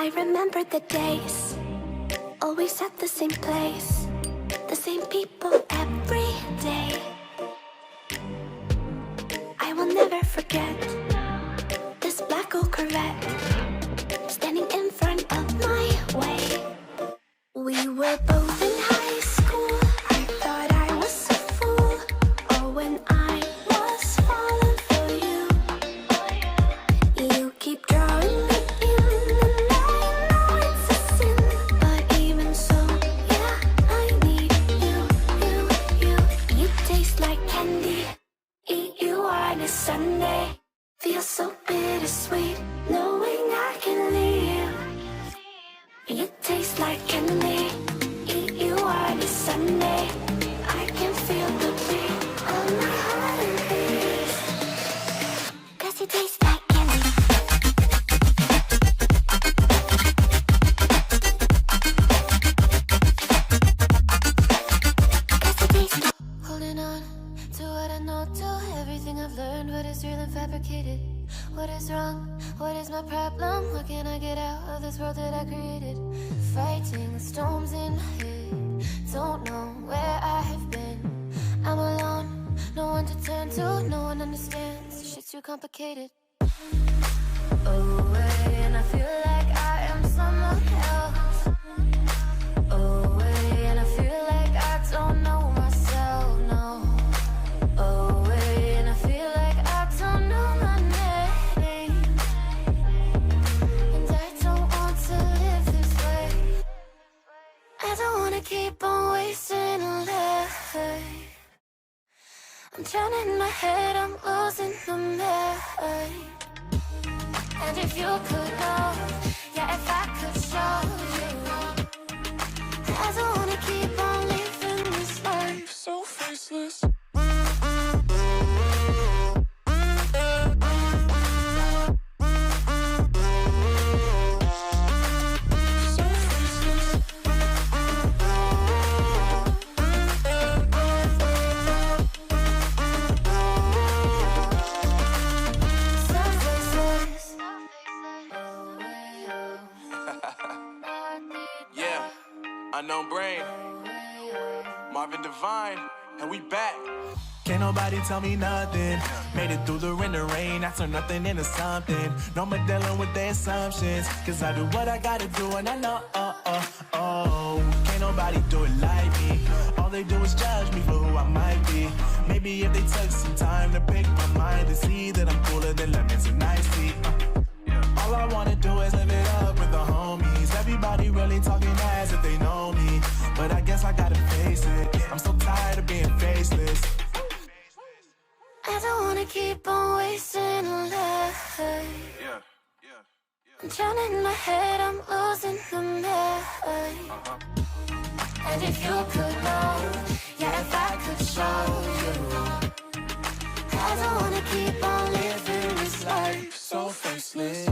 I remember the days, always at the same place, the same people every day. I will never forget this black old Corvette standing in front of my way. We were both in high school. I thought I was a fool. Oh, when I was falling for you. You keep drawing me in, and I know it's a sin, but even so, yeah, I need you. You taste like candy. Eat you on a Sunday. Feels so bittersweet knowing I can leave. You taste like candy. Eat you on a Sunday. I can feel the beat of my heart and beats. 'Cause you taste like candy. Holding on to what I know, to everything I've learned, what is real and fabricated. What is wrong? What is my problem? What can I get out of this world that I created? Fighting storms in my head, don't know where I have been. I'm alone, no one to turn to, no one understands. Shit's too complicated. Away, and I feel like I am someone else. Away, and I feel like I don't know myself, no. Away, and I feel like I don't know my name. And I don't want to live this way. I don't want to keep on wasting a life. I'm drowning in my head, I'm losing my mind. And if you could know, yeah, if I could show you, I don't wanna keep on living this life so faceless. Unknown Brain, Marvin Divine, and we back. Can't nobody tell me nothing. Made it through the rain and rain, I turn nothing into something. No more dealing with their assumptions, 'cause I do what I gotta do and I know, can't nobody do it like me. All they do is judge me for who I might be. Maybe if they took some time to pick my mind to see that I'm cooler than lemons and iced tea. All I wanna do is live it up with the homies. Everybody really talking as if they know me, but I guess I gotta face it. I'm so tired of being faceless. I don't wanna keep on wasting a life. I'm drowning in my head, I'm losing my mind. And if you could know, yeah, if I could show you, I don't wanna keep on living this life So faceless.